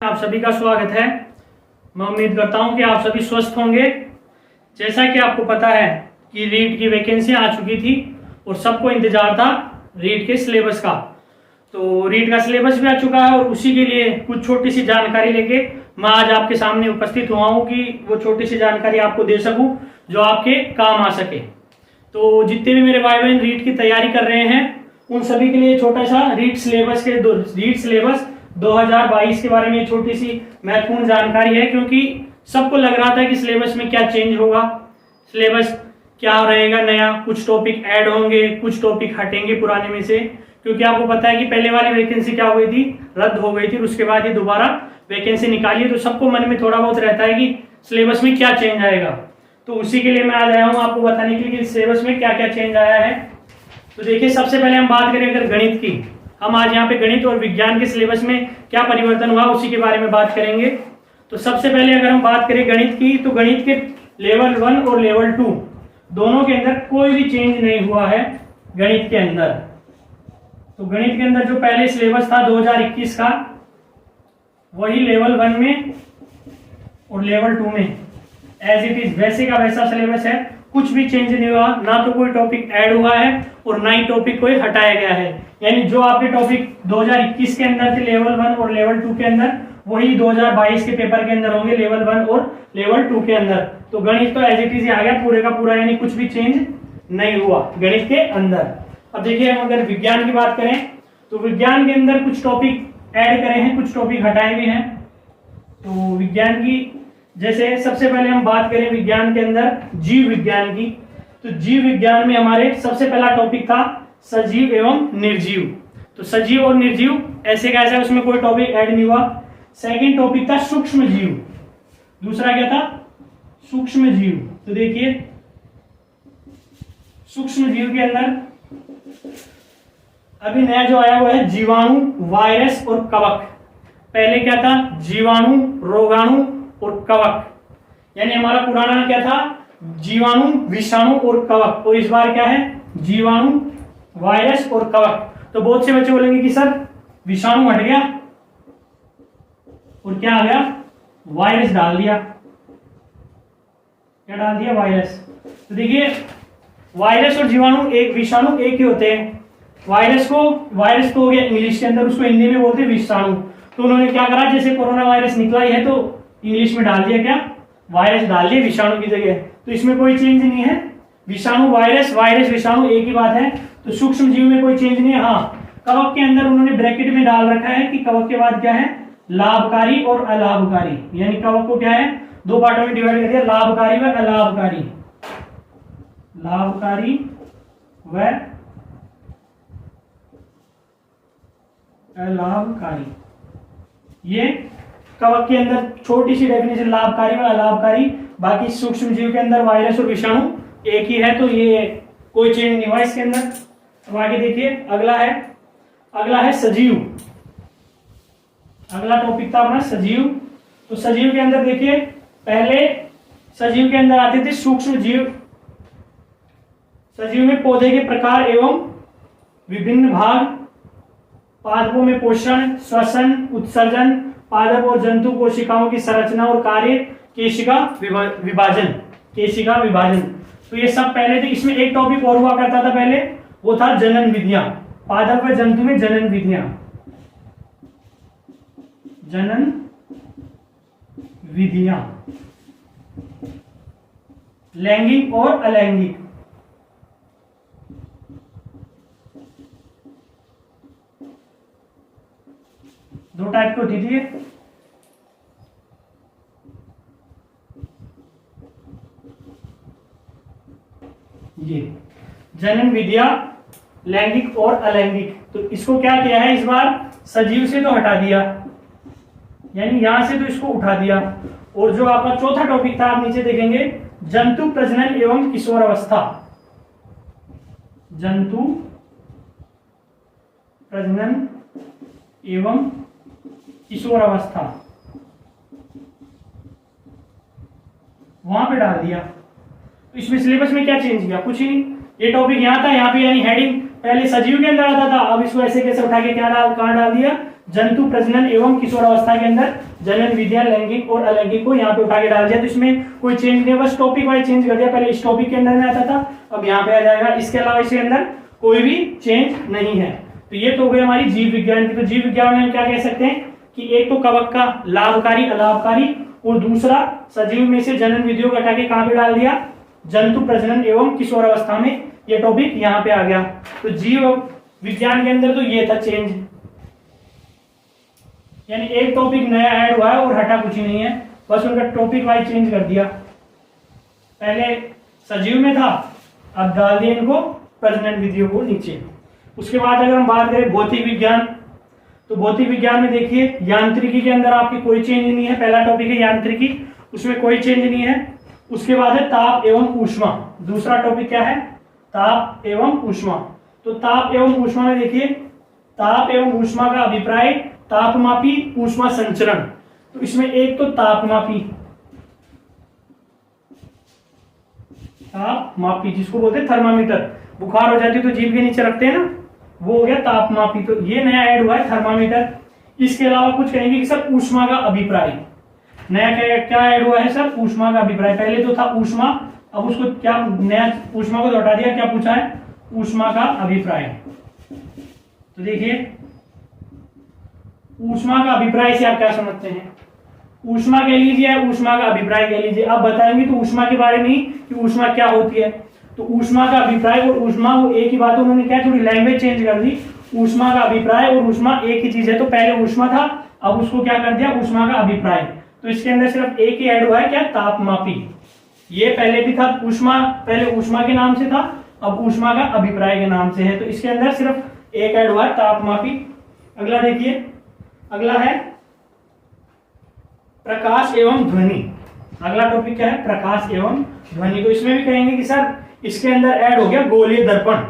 आप सभी का स्वागत है। मैं उम्मीद करता हूं कि आप सभी स्वस्थ होंगे। जैसा कि आपको पता है कि रीट की वैकेंसी आ चुकी थी और सबको इंतजार था रीट के सिलेबस का। तो रीट का सिलेबस भी आ चुका है और उसी के लिए कुछ छोटी सी जानकारी लेके मैं आज आपके सामने उपस्थित हुआ हूं कि वो छोटी सी जानकारी आपको दे सकूं जो आपके काम आ सके। तो जितने भी मेरे भाई बहन रीट की तैयारी कर रहे हैं उन सभी के लिए छोटा सा रीट सिलेबस 2022 के बारे में छोटी सी महत्वपूर्ण जानकारी है, क्योंकि सबको लग रहा था कि सिलेबस में क्या चेंज होगा, सिलेबस क्या रहेगा नया, कुछ टॉपिक ऐड होंगे, कुछ टॉपिक हटेंगे पुराने में से। क्योंकि आपको पता है कि पहले वाली वैकेंसी क्या हो गई थी, रद्द हो गई थी, उसके बाद ये दोबारा वैकेंसी निकाली, तो सबको मन में थोड़ा बहुत रहता है कि सिलेबस में क्या चेंज आएगा। तो उसी के लिए मैं आज आया हूँ आपको बताने के लिए कि सिलेबस में क्या क्या चेंज आया है। तो देखिए, सबसे पहले हम बात करें अगर गणित की, हम आज यहाँ पे गणित और विज्ञान के सिलेबस में क्या परिवर्तन हुआ उसी के बारे में बात करेंगे। तो सबसे पहले अगर हम बात करें गणित की, तो गणित के लेवल 1 और लेवल 2 दोनों के अंदर कोई भी चेंज नहीं हुआ है गणित के अंदर। तो गणित के अंदर जो पहले सिलेबस था 2021 का, वही लेवल 1 में और लेवल 2 में एज इट इज वैसे का वैसा सिलेबस है, कुछ भी चेंज नहीं हुआ, ना तो कोई टॉपिक ऐड हुआ है और ना ही टॉपिक कोई हटाया गया है। यानी जो आपके टॉपिक 2021 के अंदर थे लेवल 1 और लेवल 2 के अंदर, वही 2022 के पेपर के अंदर होंगे लेवल 1 और लेवल 2 के अंदर। तो गणित तो एज इट इज आ गया पूरे का पूरा, यानी कुछ भी चेंज नहीं हुआ गणित के अंदर। अब देखिए, हम अगर विज्ञान की बात करें तो विज्ञान के अंदर कुछ टॉपिक ऐड करे हैं, कुछ टॉपिक हटाए भी हैं। तो विज्ञान की जैसे सबसे पहले हम बात करें विज्ञान के अंदर जीव विज्ञान की, तो जीव विज्ञान में हमारे सबसे पहला टॉपिक था सजीव एवं निर्जीव। तो सजीव और निर्जीव ऐसे कैसे, उसमें कोई टॉपिक ऐड नहीं हुआ। सेकंड टॉपिक था सूक्ष्म जीव, दूसरा क्या था सूक्ष्म जीव। तो देखिए, सूक्ष्म जीव के अंदर अभी नया जो आया हुआ है जीवाणु, वायरस और कवक। पहले क्या था जीवाणु, रोगाणु और कवक, यानी हमारा पुराना क्या था जीवाणु, विषाणु और कवक, और इस बार क्या है जीवाणु, वायरस और कवक। तो बहुत से बच्चे बोलेंगे कि सर विषाणु हट गया और क्या आ गया, वायरस डाल दिया। क्या डाल दिया, वायरस। तो देखिए, वायरस और जीवाणु एक, विषाणु एक ही होते हैं। वायरस को हो गया इंग्लिश के अंदर, उसको हिंदी में बोलते हैं विषाणु। तो उन्होंने क्या करा, जैसे कोरोना वायरस निकला ही है तो इंग्लिश में डाल दिया क्या, वायरस डाल दिया विषाणु की जगह। तो इसमें कोई चेंज नहीं है, विषाणु वायरस, वायरस विषाणु एक ही बात है। तो सूक्ष्म जीव में कोई चेंज नहीं है। हाँ, कवक के अंदर उन्होंने ब्रैकेट में डाल रखा है कि कवक के बाद क्या है लाभकारी और अलाभकारी, यानी कवक को क्या है दो पार्टों में डिवाइड कर दिया, लाभकारी व अलाभकारी, लाभकारी व अलाभकारी। ये कवक के अंदर छोटी सी डेफिनेशन, लाभकारी व अलाभकारी। बाकी सूक्ष्म जीव के अंदर वायरस और विषाणु एक ही है, तो ये कोई चेंज नहीं हुआ इसके अंदर। अब आगे देखिए, अगला है सजीव। अगला टॉपिक था अपना सजीव। तो सजीव के अंदर देखिए, पहले सजीव के अंदर आते थे सूक्ष्म जीव। सजीव में पौधे के प्रकार एवं विभिन्न भाग, पादपों में पोषण, श्वसन, उत्सर्जन, पादप और जंतु कोशिकाओं की संरचना और कार्य, केशिका विभाजन। तो ये सब पहले थे। इसमें एक टॉपिक और हुआ करता था पहले, वो था जनन विधियां। पादप व जंतु में जनन विधियां, जनन विधियां, लैंगिक और अलैंगिक। दो टाइप की होती थी। ये जनन विधिया, लैंगिक और अलैंगिक। तो इसको क्या किया है इस बार, सजीव से तो हटा दिया, यानी यहां से तो इसको उठा दिया। और जो आपका चौथा टॉपिक था, आप नीचे देखेंगे, जंतु प्रजनन एवं किशोर अवस्था। जंतु प्रजनन एवं किशोर अवस्था वहां पे डाल दिया। तो इसमें सिलेबस में क्या चेंज किया, कुछ ही नहीं। ये टॉपिक यहाँ था, यहाँ पे यानी हेडिंग पहले सजीव के अंदर आता था, अब इसको ऐसे कैसे उठा के कहाँ डाल दिया, जंतु प्रजनन एवं किशोरावस्था के अंदर जनन विधियां लैंगिक और अलैंगिक को यहाँ पे उठा के डाल दिया। तो इसमें कोई चेंज नहीं, बस टॉपिक वाइज चेंज कर दिया। पहले इस टॉपिक के अंदर में आता था, अब यहाँ पे आ जाएगा। इसके अलावा इसके अंदर कोई भी चेंज नहीं है। तो ये तो हो गई हमारी जीव विज्ञान की। तो जीव विज्ञान में हम क्या कह सकते हैं कि एक तो कवक का लाभकारी अलाभकारी, और दूसरा सजीव में से जनन विधियों को हटा के कहां पे डाल दिया, जंतु प्रजनन एवं किशोरावस्था में। ये टॉपिक यहाँ पे आ गया। तो जीव विज्ञान के अंदर तो ये था चेंज, यानी एक टॉपिक नया ऐड हुआ है और हटा कुछ ही नहीं है, बस उनका टॉपिक वाइज चेंज कर दिया। पहले सजीव में था, अब डाल दिया इनको प्रजनन विधियों को नीचे। उसके बाद अगर हम बात करें भौतिक विज्ञान, तो भौतिक विज्ञान में देखिए यांत्रिकी के अंदर आपकी कोई चेंज नहीं है। पहला टॉपिक है यांत्रिकी, उसमें कोई चेंज नहीं है। उसके बाद है ताप एवं ऊष्मा। दूसरा टॉपिक क्या है, ताप एवं ऊष्मा। तो ताप एवं ऊष्मा में देखिए, ताप एवं ऊष्मा का अभिप्राय तापमापी ऊष्मा संचरण। तो इसमें एक तो तापमापी जिसको बोलते हैं थर्मामीटर, बुखार हो जाती है तो जीभ के नीचे रखते हैं ना, वो हो गया तापमापी। तो ये नया ऐड हुआ है थर्मामीटर। इसके अलावा कुछ कहेंगे कि सर ऊष्मा का अभिप्राय, नया क्या ऐड हुआ है सर, ऊष्मा का अभिप्राय। पहले तो था ऊष्मा, अब उसको क्या नया ऊष्मा को हटा दिया, क्या पूछा है, ऊष्मा का अभिप्राय। तो देखिए ऊष्मा का अभिप्राय से आप क्या समझते हैं, ऊष्मा कह लीजिए या ऊष्मा का अभिप्राय कह लीजिए, आप बताएंगे तो ऊष्मा के बारे में ही कि ऊष्मा क्या होती है। तो ऊष्मा का अभिप्राय और ऊष्मा वो एक ही बात, उन्होंने क्या थोड़ी लैंग्वेज चेंज कर दी। ऊष्मा का अभिप्राय और ऊष्मा एक ही चीज है। तो पहले ऊष्मा था, अब उसको क्या कर दिया, ऊष्मा का अभिप्राय। तो इसके अंदर सिर्फ एक ही ऐड हुआ है, क्या, तापमापी। ये पहले भी था ऊष्मा, पहले ऊष्मा के नाम से था, अब ऊष्मा का अभिप्राय के नाम से है। तो इसके अंदर सिर्फ एक ऐड हुआ है, तापमापी। अगला देखिए, अगला है प्रकाश एवं ध्वनि। अगला टॉपिक क्या है, प्रकाश एवं ध्वनि। तो इसमें भी कहेंगे कि सर इसके अंदर ऐड हो गया गोलीय दर्पण।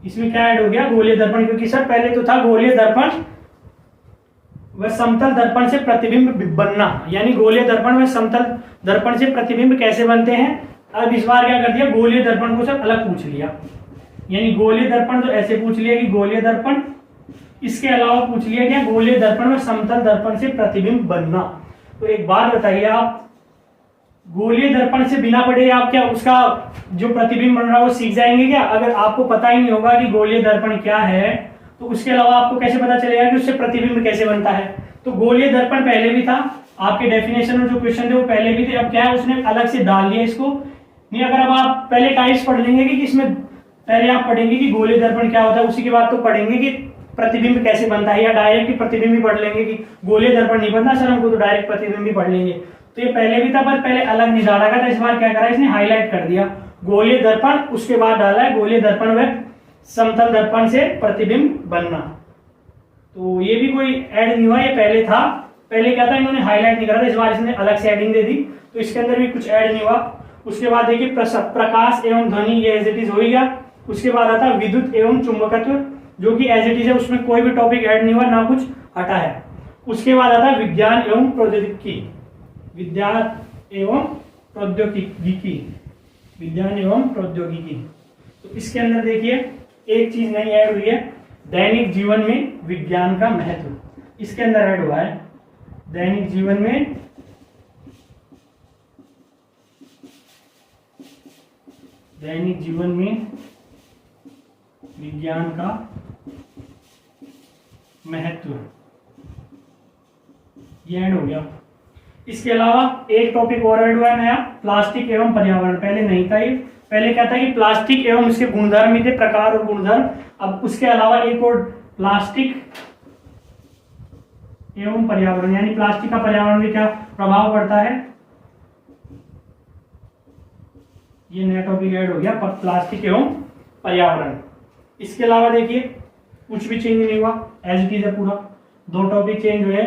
इसमें क्या ऐड हो गया, गोलीय दर्पण, क्योंकि सर पहले तो था गोलीय दर्पण व समतल दर्पण से प्रतिबिंब बनना, यानी गोलीय दर्पण व समतल दर्पण से प्रतिबिंब कैसे बनते हैं। अब इस बार क्या कर दिया, गोलीय दर्पण को सब अलग पूछ लिया। यानी गोलीय दर्पण तो ऐसे पूछ लिया कि गोलीय दर्पण, इसके अलावा पूछ लिया क्या, गोलीय दर्पण व समतल दर्पण से प्रतिबिंब बनना। तो एक बात बताइए, आप गोलीय दर्पण से बिना पढ़े आप क्या उसका जो प्रतिबिंब बन रहा है वो सीख जाएंगे क्या। अगर आपको पता ही नहीं होगा कि गोलीय दर्पण क्या है, तो उसके अलावा आपको कैसे पता चलेगा कि उससे प्रतिबिंब कैसे बनता है। तो गोलीय दर्पण पहले भी था, आपके डेफिनेशन में जो क्वेश्चन थे वो पहले भी थे। अब क्या है, उसने अलग से डाल दिया इसको। नहीं, अगर अब आप पहले टाइप्स पढ़ लेंगे कि इसमें पहले आप पढ़ेंगे कि गोलीय दर्पण क्या होता है, उसी के बाद तो पढ़ेंगे कि प्रतिबिंब कैसे बनता है, या डायरेक्ट प्रतिबिंब ही पढ़ लेंगे कि गोलीय दर्पण नहीं बनता सर हमको, तो डायरेक्ट प्रतिबिंब ही पढ़ लेंगे। तो ये पहले भी था, पर पहले अलग नहीं डाला गया था। इस बार क्या करा, इसने हाईलाइट कर दिया गोलीय दर्पण, उसके बाद डाला है गोलीय दर्पण व समतल दर्पण से प्रतिबिंब बनना। तो ये भी कोई ऐड नहीं हुआ, ये पहले था। पहले क्या था, इन्होंने हाईलाइट नहीं करा था, इस बार इसने अलग से एडिंग दे दी, तो इसके अंदर भी कुछ ऐड नहीं हुआ। उसके बाद देखिए प्रकाश एवं ध्वनि, ये एज इट इज हो गया। उसके बाद आता विद्युत एवं चुंबकत्व, जो कि एज इट इज है, उसमें कोई भी टॉपिक ऐड नहीं हुआ, ना कुछ हटा है। उसके बाद आता विज्ञान एवं प्रौद्योगिकी, विज्ञान एवं प्रौद्योगिकी, विज्ञान एवं प्रौद्योगिकी। तो इसके अंदर देखिए एक चीज नई ऐड हुई है, दैनिक जीवन में विज्ञान का महत्व। इसके अंदर ऐड हुआ है दैनिक जीवन में विज्ञान का महत्व, ये ऐड हो गया। इसके अलावा एक टॉपिक और ऐड हुआ है नया, प्लास्टिक एवं पर्यावरण। पहले नहीं था ये, पहले क्या था कि प्लास्टिक एवं इसके गुणधर्म ही थे, प्रकार और गुणधर्म। अब उसके अलावा एक और प्लास्टिक एवं पर्यावरण, यानी प्लास्टिक का पर्यावरण में क्या प्रभाव पड़ता है, ये नया टॉपिक ऐड हो गया, प्लास्टिक एवं पर्यावरण। इसके अलावा देखिए कुछ भी चेंज नहीं हुआ, एज इट इज है पूरा। दो टॉपिक चेंज हुए,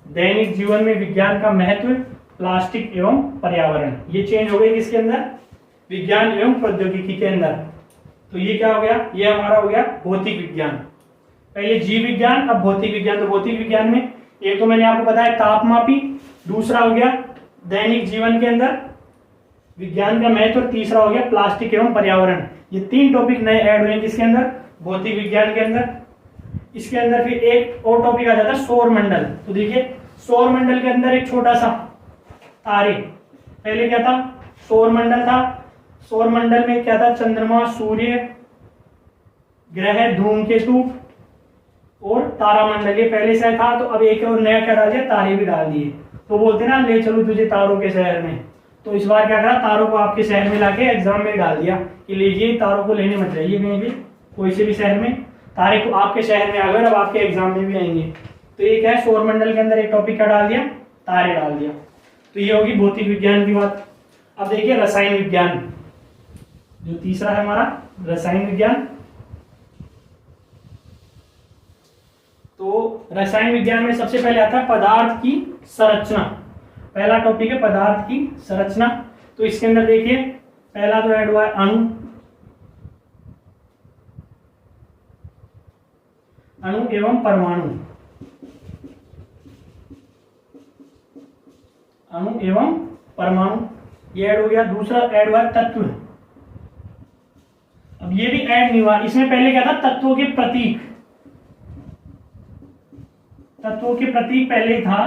दैनिक जीवन में विज्ञान का महत्व, प्लास्टिक एवं पर्यावरण, ये चेंज हो गए किसके अंदर, विज्ञान एवं प्रौद्योगिकी के अंदर। तो ये क्या हो गया, ये हमारा हो गया भौतिक विज्ञान। पहले जीव विज्ञान, अब भौतिक विज्ञान। तो भौतिक विज्ञान में एक तो मैंने आपको बताया तापमापी, दूसरा हो गया दैनिक जीवन के अंदर विज्ञान का महत्व, और तीसरा हो गया प्लास्टिक एवं पर्यावरण। ये तीन टॉपिक नए ऐड हुए किसके अंदर, भौतिक विज्ञान के अंदर। इसके अंदर फिर एक और टॉपिक आ जाता है सौर मंडल। तो देखिए सौर मंडल के अंदर एक छोटा सा तारे, पहले क्या था सौर मंडल था, सौर मंडल में क्या था चंद्रमा, सूर्य, ग्रह, धूमकेतु और तारामंडल, ये पहले से था। तो अब एक और नया क्या डाल दिया, तारे भी डाल दिए। तो बोलते ना ले चलो तुझे तारों के शहर में, तो इस बार क्या करा तारों को आपके शहर में लाके एग्जाम में डाल दिया कि लीजिए तारों को लेने मत जाइए कहीं भी, कोई से भी शहर में, तारे को आपके शहर में आ गए, अब आपके एग्जाम में भी आएंगे। तो ये क्या है सौर मंडल के अंदर एक टॉपिक क्या डाल दिया, तारे डाल दिया। तो ये होगी भौतिक विज्ञान की बात। अब देखिए रसायन विज्ञान, जो तीसरा है हमारा रसायन विज्ञान। तो रसायन विज्ञान में सबसे पहले आता है पदार्थ की संरचना। पहला टॉपिक है पदार्थ की संरचना। तो इसके अंदर देखिए पहला तो ऐड हुआ है अणु, अणु एवं परमाणु, अणु एवं परमाणु, ये ऐड हो गया। दूसरा ऐड हुआ तत्व। अब ये भी ऐड नहीं हुआ, इसमें पहले क्या था तत्वों के प्रतीक, तत्वों के प्रतीक पहले ही था।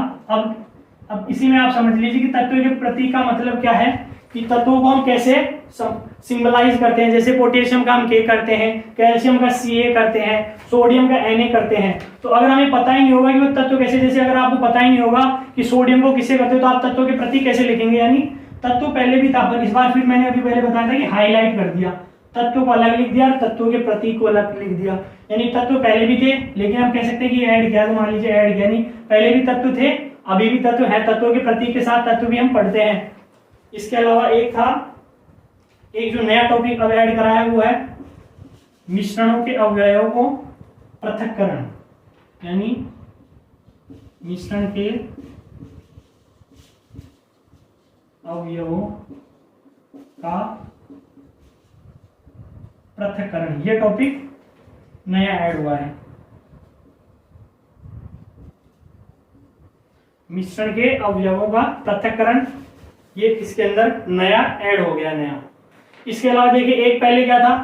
अब इसी में आप समझ लीजिए कि तत्वों के प्रतीक का मतलब क्या है कि तत्वों को हम कैसे सिंबलाइज करते हैं। जैसे पोटेशियम का हम K करते हैं, कैल्शियम का Ca करते हैं, सोडियम का Na करते हैं। तो अगर हमें पता ही नहीं होगा कि वो तत्व कैसे, जैसे अगर आपको पता ही नहीं होगा कि सोडियम को किससे करते हो तो आप तत्वों के प्रतीक कैसे लिखेंगे, यानी तत्व पहले भी था पर इस बार फिर मैंने अभी पहले बताया था कि हाईलाइट कर दिया, तत्व को अलग लिख दिया और तत्वों के प्रतीक को अलग लिख दिया। यानी तत्व पहले भी थे लेकिन हम कह सकते हैं कि ऐड किया, तो मान लीजिए ऐड किया, नहीं पहले भी तत्व थे अभी भी तत्व है, तत्वों के प्रतीक के साथ तत्व भी हम पढ़ते हैं। इसके अलावा एक था, एक जो नया टॉपिक अब ऐड करा है वो है मिश्रणों के अवयवों को पृथक्करण, यानी मिश्रण के अवयवों का पृथक्करण, ये टॉपिक नया ऐड हुआ है। मिश्रण के अवयवों का पृथक्करण, ये इसके अंदर नया ऐड हो गया नया। इसके अलावा देखिए एक पहले क्या था,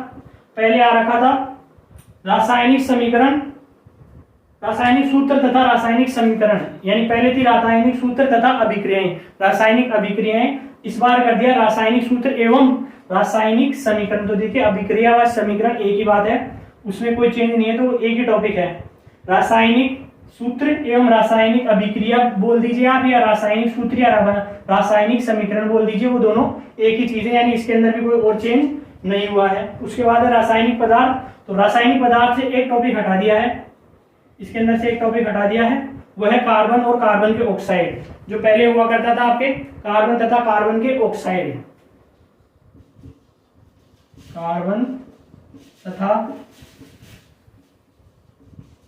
पहले आ रखा था रासायनिक समीकरण, रासायनिक सूत्र तथा रासायनिक समीकरण, यानी पहले थी रासायनिक सूत्र तथा अभिक्रियाएं, रासायनिक अभिक्रियाएं, इस बार कर दिया रासायनिक सूत्र एवं रासायनिक समीकरण। तो देखिए अभिक्रिया व समीकरण एक ही बात है, उसमें कोई चेंज नहीं है, तो एक ही टॉपिक है। रासायनिक सूत्र एवं रासायनिक अभिक्रिया बोल दीजिए आप, या रासायनिक सूत्र या रासायनिक समीकरण बोल दीजिए, वो दोनों एक ही चीज है, यानी इसके अंदर भी कोई और चेंज नहीं हुआ है। उसके बाद है रासायनिक पदार्थ, तो रासायनिक पदार्थ से एक टॉपिक हटा दिया है, इसके अंदर से एक टॉपिक हटा दिया है, वह है कार्बन और कार्बन के ऑक्साइड। जो पहले हुआ करता था आपके कार्बन तथा कार्बन के ऑक्साइड, कार्बन तथा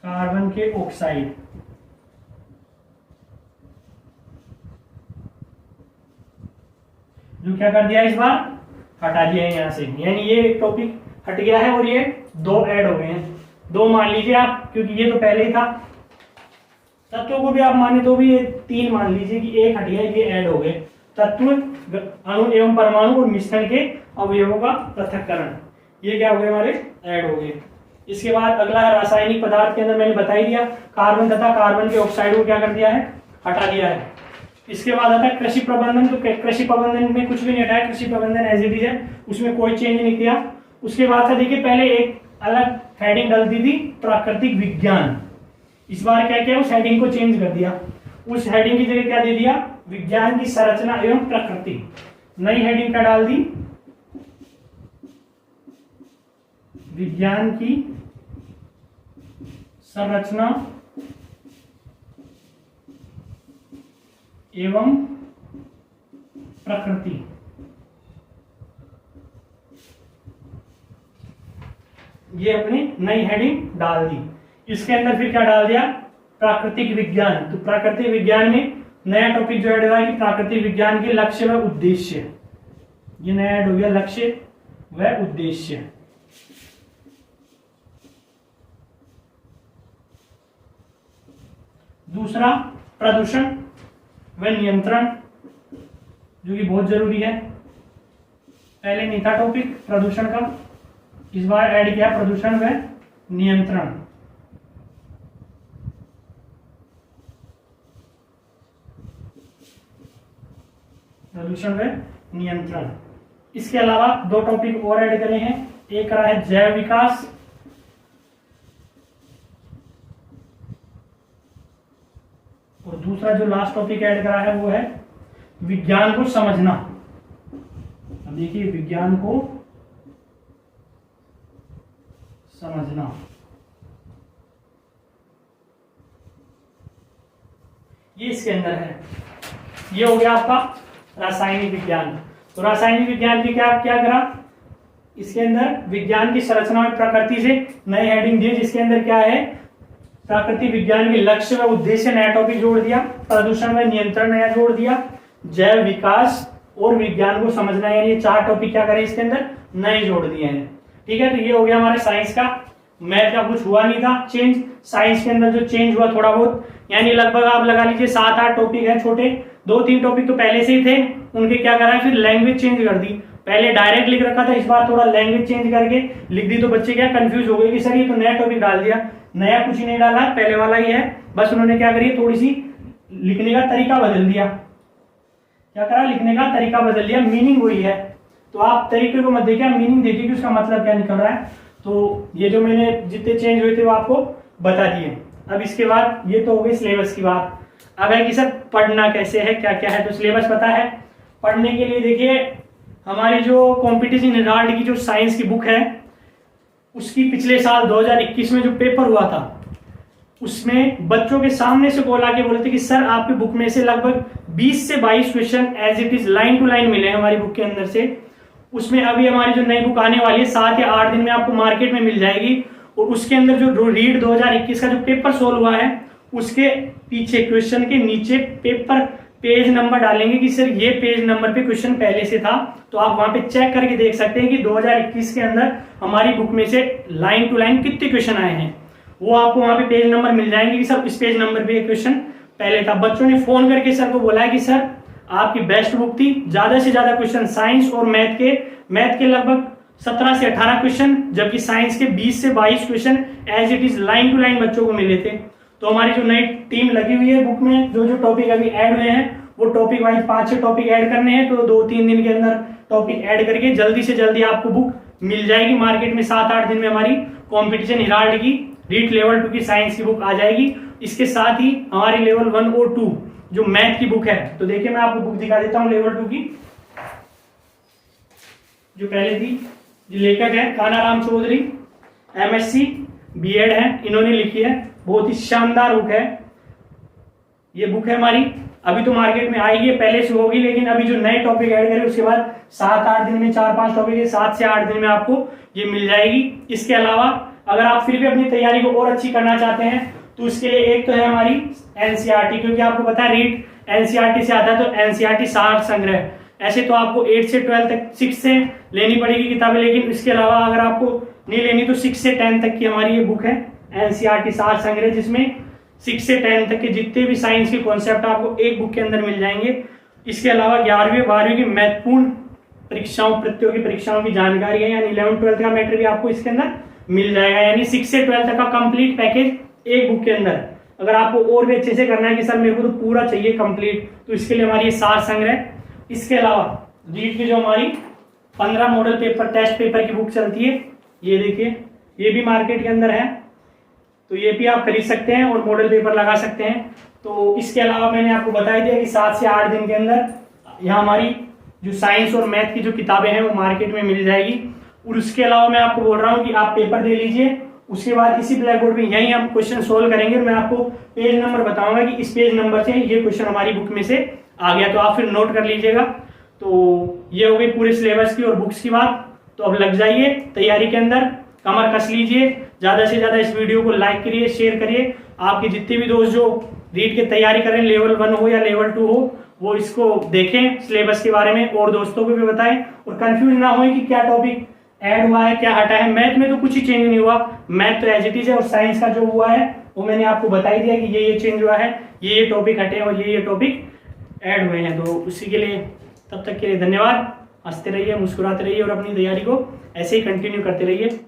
कार्बन के ऑक्साइड, जो क्या कर दिया इस बार हटा दिया है यहां से, यानी ये एक टॉपिक हट गया है और ये दो ऐड हो गए हैं। दो मान लीजिए आप, क्योंकि ये तो पहले ही था। तत्वों को भी आप माने तो भी ये तीन मान लीजिए कि एक हट गया, ये ऐड हो गए। तत्व, अणु एवं परमाणु और मिश्रण के अवयवों का पृथक्करण, ये क्या हो गए हमारे ऐड हो गए। इसके बाद अगला है रासायनिक पदार्थ के अंदर मैंने बता ही दिया, कार्बन तथा कार्बन के ऑक्साइड को क्या कर दिया है, हटा दिया है। इसके बाद आता है कृषि प्रबंधन, तो कृषि प्रबंधन में कुछ भी नहीं हटाया, कृषि प्रबंधन एज इट इज है, उसमें कोई चेंज नहीं किया। उसके बाद था देखिए पहले एक अलग हेडिंग डलती थी प्राकृतिक विज्ञान, इस बार क्या किया उस हेडिंग को चेंज कर दिया, उस हेडिंग की जगह क्या दे दिया, विज्ञान की संरचना एवं प्रकृति। नई हेडिंग क्या डाल दी, विज्ञान की संरचना एवं प्रकृति। ये अपनी नई हेडिंग डाल दी। इसके अंदर फिर क्या डाल दिया, प्राकृतिक विज्ञान। तो प्राकृतिक विज्ञान में नया टॉपिक जो ऐड हुआ है कि प्राकृतिक विज्ञान के लक्ष्य व उद्देश्य, ये नया ऐड हो गया, लक्ष्य व उद्देश्य। दूसरा प्रदूषण व नियंत्रण, जो कि बहुत जरूरी है, पहले नहीं था टॉपिक प्रदूषण का, इस बार ऐड किया प्रदूषण व नियंत्रण। प्रदूषण व नियंत्रण। इसके अलावा दो टॉपिक और ऐड करे हैं, एक करा है जैव विकास और दूसरा जो लास्ट टॉपिक ऐड करा है वो है विज्ञान को समझना। अब देखिए, विज्ञान को समझना, ये इसके अंदर है। ये हो गया आपका रासायनिक विज्ञान। तो रासायनिक विज्ञान की क्या क्या करा, इसके अंदर विज्ञान की संरचना और प्रकृति से नए हेडिंग दिए, जिसके अंदर क्या है, प्राकृतिक विज्ञान के लक्ष्य व उद्देश्य नया टॉपिक जोड़ दिया, प्रदूषण व नियंत्रण नया जोड़ दिया, जैव विकास और विज्ञान को समझना, यानी ये चार टॉपिक क्या करें इसके अंदर नए जोड़ दिए हैं। ठीक है, तो ये हो गया हमारे साइंस का। मैथ का कुछ हुआ नहीं था चेंज, साइंस के अंदर जो चेंज हुआ थोड़ा बहुत, यानी लगभग आप लगा लीजिए 7-8 टॉपिक है छोटे, 2-3 टॉपिक तो पहले से ही थे, उनके क्या करा है फिर लैंग्वेज चेंज कर दी। पहले डायरेक्ट लिख रखा था, इस बार थोड़ा लैंग्वेज चेंज करके लिख दी, तो बच्चे क्या कंफ्यूज हो गए कि सर ये तो नया टॉपिक डाल दिया। नया कुछ ही नहीं डाला, पहले वाला ही है, बस उन्होंने क्या करी, थोड़ी सी लिखने का तरीका बदल दिया। क्या करा, लिखने का तरीका बदल दिया, मीनिंग वही है। तो आप तरीके को मत देखिए, मीनिंग देखिए कि उसका मतलब क्या निकल रहा है। तो ये जो मैंने जितने चेंज हुए थे वो आपको बता दिए। अब इसके बाद ये तो हो गई सिलेबस की बात। अब है कि सर पढ़ना कैसे है, क्या क्या है, तो सिलेबस पता है। पढ़ने के लिए देखिए, हमारी जो कॉम्पिटिशन हेराल्ड की जो साइंस की बुक है, उसकी पिछले साल 2021 में जो पेपर हुआ था, उसमें बच्चों के सामने से बोला के बोले थे कि सर आपकी बुक में से लगभग 20 से 22 question as it is line to line मिले हैं हमारी बुक के अंदर से। उसमें अभी हमारी जो नई बुक आने वाली है 7 या 8 दिन में आपको मार्केट में मिल जाएगी, और उसके अंदर जो रीड 2021 का जो पेपर सोल्व हुआ है, उसके पीछे क्वेश्चन के नीचे पेज नंबर डालेंगे कि सर ये पेज नंबर पे क्वेश्चन पहले से था, तो आप वहां पे चेक करके देख सकते हैं कि 2021 के अंदर हमारी बुक में से लाइन टू लाइन कितने क्वेश्चन आए हैं। वो आपको वहां पे पेज नंबर मिल जाएंगे कि सर इस पेज नंबर पे क्वेश्चन पहले था। बच्चों ने फोन करके सर को बोला है कि सर आपकी बेस्ट बुक थी, ज्यादा से ज्यादा क्वेश्चन साइंस और मैथ के लगभग 17 से 18 क्वेश्चन, जबकि साइंस के 20 से 22 question as it is line to line बच्चों को मिले थे। तो हमारी जो नई टीम लगी हुई है बुक में, जो टॉपिक अभी ऐड हुए हैं वो टॉपिक वाइज 5-6 टॉपिक ऐड करने हैं, तो 2-3 दिन के अंदर टॉपिक ऐड करके जल्दी से जल्दी आपको बुक मिल जाएगी मार्केट में। 7-8 दिन में हमारी कॉम्पिटिशन हेराल्ड की रीट लेवल 2 की साइंस की बुक आ जाएगी। इसके साथ ही हमारी लेवल 1 और 2 जो मैथ की बुक है, तो देखिए मैं आपको बुक दिखा देता हूँ लेवल 2 की। जो पहले थी, जो लेखक है कानाराम चौधरी, MSc B.Ed है, इन्होंने लिखी है, बहुत ही शानदार बुक है। ये बुक है हमारी, अभी तो मार्केट में आएगी, पहले से होगी, लेकिन अभी जो नए टॉपिक ऐड करें उसके बाद 7-8 दिन में 4-5 टॉपिक है, 7 से 8 दिन में आपको ये मिल जाएगी। इसके अलावा अगर आप फिर भी अपनी तैयारी को और अच्छी करना चाहते हैं, तो इसके लिए एक तो है हमारी NCERT, क्योंकि आपको पता है रीट NCERT से आता है, तो NCERT सार संग्रह। ऐसे तो आपको 8 से 12 तक 6 से लेनी पड़ेगी किताबें, लेकिन इसके अलावा अगर आपको नहीं लेनी तो 6 से 10 तक की हमारी ये बुक है NCERT सार संग्रह, जिसमें 6 से 10 तक के जितने भी साइंस के कॉन्सेप्ट आपको एक बुक के अंदर मिल जाएंगे। इसके अलावा 11वीं 12वीं की महत्वपूर्ण परीक्षाओं, प्रतियोगी परीक्षाओं की जानकारी है, यानी 11-12 का मैटर भी आपको इसके अंदर मिल जाएगा, यानी 6 से 12 तक का कंप्लीट पैकेज एक बुक के अंदर। अगर आपको और भी अच्छे से करना है कि सर मेरे को तो पूरा चाहिए कंप्लीट, तो इसके लिए हमारी सार संग्रह। इसके अलावा रीट की जो हमारी 15 मॉडल पेपर टेस्ट पेपर की बुक चलती है, ये देखिए, ये भी मार्केट के अंदर है, तो ये भी आप खरीद सकते हैं और मॉडल पेपर लगा सकते हैं। तो इसके अलावा मैंने आपको बता दिया कि 7 से 8 दिन के अंदर यहाँ हमारी जो साइंस और मैथ की जो किताबें हैं वो मार्केट में मिल जाएगी। और उसके अलावा मैं आपको बोल रहा हूँ कि आप पेपर दे लीजिए, उसके बाद इसी ब्लैक बोर्ड में यही हम क्वेश्चन सोल्व करेंगे, और मैं आपको पेज नंबर बताऊंगा कि इस पेज नंबर से ये क्वेश्चन हमारी बुक में से आ गया, तो आप फिर नोट कर लीजिएगा। तो ये हो गई पूरे सिलेबस की और बुक्स की बात। तो अब लग जाइए तैयारी के अंदर, कमर कस लीजिए, ज्यादा से ज्यादा इस वीडियो को लाइक करिए, शेयर करिए। आपके जितने भी दोस्त जो रीट की तैयारी करें, लेवल 1 हो या लेवल 2 हो, वो इसको देखें, सिलेबस के बारे में और दोस्तों को भी बताएं, और कंफ्यूज ना हो कि क्या टॉपिक ऐड हुआ है क्या हटा है। मैथ में तो कुछ ही चेंज नहीं हुआ, मैथ तो एज इट इज है, और साइंस का जो हुआ है वो मैंने आपको बता ही दिया कि ये चेंज हुआ है, ये टॉपिक हटे और ये टॉपिक ऐड हुए हैं। तो उसी के लिए तब तक के लिए धन्यवाद। हंसते रहिए, मुस्कुराते रहिए और अपनी तैयारी को ऐसे ही कंटिन्यू करते रहिए।